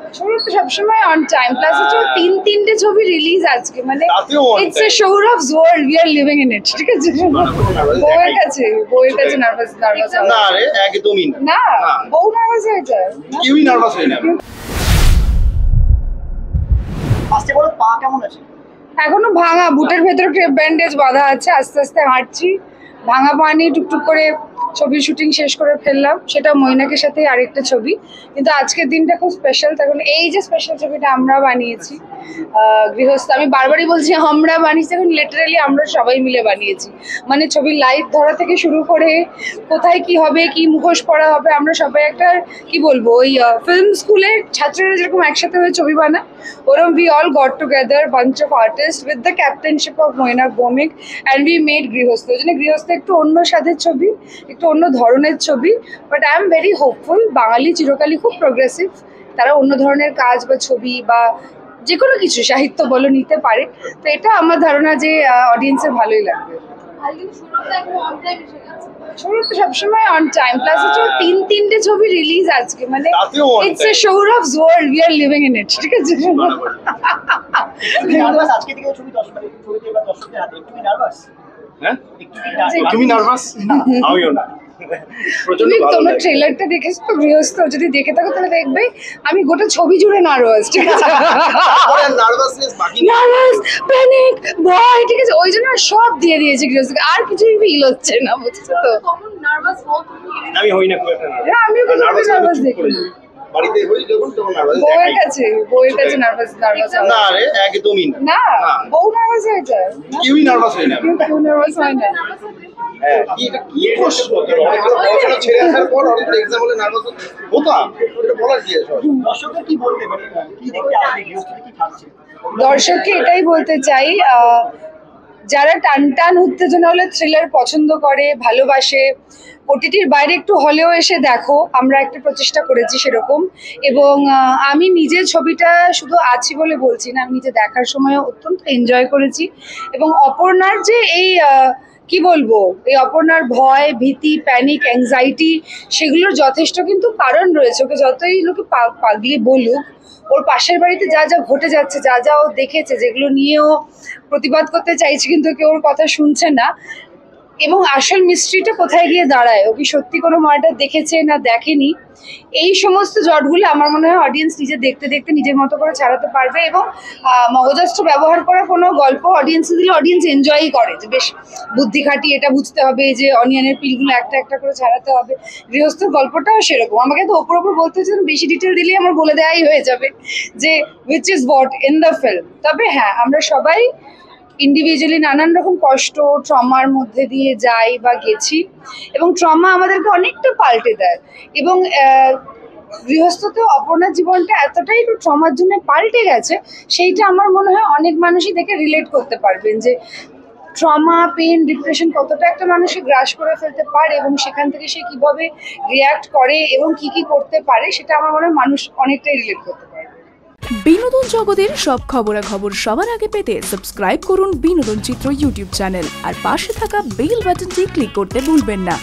সৌরভ তো সবসময় on time, plus হচ্ছে তিনটে ছবি রিলিজ আজকে, মানে it's a Sourav's world, we are living in it. ঠিক আছে, বউয়ের কাছে নার্ভাস না রে, একদমই না, বউ নার্ভাস হয়ে যায়, কেউই নার্ভাস হয় না। ফার্স্টে বলো, পা কেমন আছে? এখনো ভাঙা, বুটের ভেতরে ব্যান্ডেজ বাঁধা আছে, আস্তে আস্তে হাঁটছি, ভাঙা পা নিয়ে টুকটুক করে ছবির শুটিং শেষ করে ফেললাম, সেটা মৈনাকের সাথে আরেকটা ছবি। কিন্তু আজকের দিনটা খুব স্পেশাল, তখন এই যে স্পেশাল ছবিটা আমরা বানিয়েছি গৃহস্থ, আমি বারবারই বলছি আমরা বানিয়েছি, এখন লিটারালি আমরা সবাই মিলে বানিয়েছি। মানে ছবির লাইট ধরা থেকে শুরু করে কোথায় কি হবে, কি মুখোশ পড়া হবে, আমরা সবাই একটা কি বলবো, ওই ফিল্ম স্কুলের ছাত্ররা যেরকম একসাথে হয়ে ছবি বানায়, ওরকম we all got together, bunch of artists with the captainship of Moinak Bhowmik, and we made গৃহস্থ। ওই জন্য গৃহস্থ একটু অন্য স্বাদের ছবি, একটু অন্য ধরনের ছবি, but I am very hopeful. Bengali চিরকালই খুব প্রোগ্রেসিভ, তারা অন্য ধরনের কাজ বা ছবি বা যে কোনো কিছু সাহিত্য বলো নিতে পারে, তো এটা আমার ধারণা যে অডিয়েন্সের ভালোই লাগবে। সৌরভ তো সবসময় অন টাইম, প্লাস হচ্ছে তিনটে ছবি রিলিজ আজকে, মানে it's a Sourav's world, we are living in it. ঠিক আছে, নার্ভাস আজকে থেকে ছবি ছবিতে এবার দর্শকদের হাতে একটু নার্ভাস? হ্যাঁ, তুমি নার্ভাস? আমিও না। তুমি তোমার ট্রেলারটা দেখেছো তো গৃহস্থ, যদি দেখে থাকো তাহলে দেখবে আমি গোটা ছবি জুড়ে নার্ভাস। ঠিক আছে, নার্ভাস, প্যানিক, ভয়, ঠিক আছে, ওই জন্য সব দিয়ে দিয়েছি গৃহস্থকে, আর কিছুই ফিল হচ্ছে না, বুঝছো তো? আমি হই না খুব একটা নার্ভাস। হ্যাঁ, আমিও কিন্তু নার্ভাস দেখি বাড়িতে হই যখন, তখন নার্ভাস। বউয়ের কাছে নার্ভাস না রে, একদমই না, বউ নার্ভাস হয়ে যায়, কেউই নার্ভাস হয় না। কেউ নার্ভাস হয় না। হ্যাঁ, কি প্রশ্ন করতে হবে? পড়াশোনা ছেড়ে আসার পর অনেক এক্সাম হলে নার্ভাস হতাম, এটা বলার কি আছে? দর্শকদের কি বলতে পারে, কি দেখতে আসবে, গৃহস্থতে কি থাকছে? দর্শককে এটাই বলতে চাই, যারা টান উত্তেজনা হলে থ্রিলার পছন্দ করে, ভালোবাসে, ওটিটির বাইরে একটু হলেও এসে দেখো, আমরা একটা প্রচেষ্টা করেছি সেরকম। এবং আমি নিজে ছবিটা শুধু আছি বলে বলছি না, আমি নিজে দেখার সময় অত্যন্ত এনজয় করেছি। এবং অপর্ণার যে এই কি বলবো, এই অপর্ণার ভয়, ভীতি, প্যানিক, অ্যাংজাইটি, সেগুলোর যথেষ্ট কিন্তু কারণ রয়েছে। ওকে যতই লোকে পাগলি বলুক, ওর পাশের বাড়িতে যা যা ঘটে যাচ্ছে, যা যা ও দেখেছে, যেগুলো নিয়েও প্রতিবাদ করতে চাইছে কিন্তু কেউ ওর কথা শুনছে না। এবং আসল মিস্ট্রিটা কোথায় গিয়ে দাঁড়ায়, ও কি সত্যি কোনো মার্ডার দেখেছে না দেখেনি, এই সমস্ত জটগুলো আমার মনে হয় অডিয়েন্স নিজে দেখতে দেখতে নিজের মতো করে ছাড়াতে পারবে। এবং মগজাস্ত্র ব্যবহার করা কোনো গল্প অডিয়েন্সে দিলে অডিয়েন্স এনজয়ই করে, যে বেশ বুদ্ধি খাটিয়ে এটা বুঝতে হবে যে অনিয়নের পিলগুলো একটা একটা করে ছাড়াতে হবে। গৃহস্থর গল্পটাও সেরকম, আমাকে তো ওপর বলতে হচ্ছে, বেশি ডিটেল দিলেই আমার বলে দেওয়াই হয়ে যাবে যে which is what in the film. তবে হ্যাঁ, আমরা সবাই ইন্ডিভিজুয়ালি নানান রকম কষ্ট, ট্রমার মধ্যে দিয়ে যাই বা গেছি, এবং ট্রমা আমাদেরকে অনেকটা পাল্টে দেয়। এবং গৃহস্থতে অপর্ণার জীবনটা এতটাই একটু ট্রমার জন্য পাল্টে গেছে, সেইটা আমার মনে হয় অনেক মানুষই দেখে রিলেট করতে পারবেন, যে ট্রমা, পেন, ডিপ্রেশন কতটা একটা মানুষকে গ্রাস করে ফেলতে পারে, এবং সেখান থেকে সে কিভাবে রিয়াক্ট করে এবং কি করতে পারে, সেটা আমার মনে হয় মানুষ অনেকটাই রিলেট করতে পারে। বিনোদন জগতের সব খবরাখবর সবার আগে পেতে সাবস্ক্রাইব করুন বিনোদন চিত্র ইউটিউব চ্যানেল, আর পাশে থাকা বেল বাটনটি ক্লিক করতে ভুলবেন না।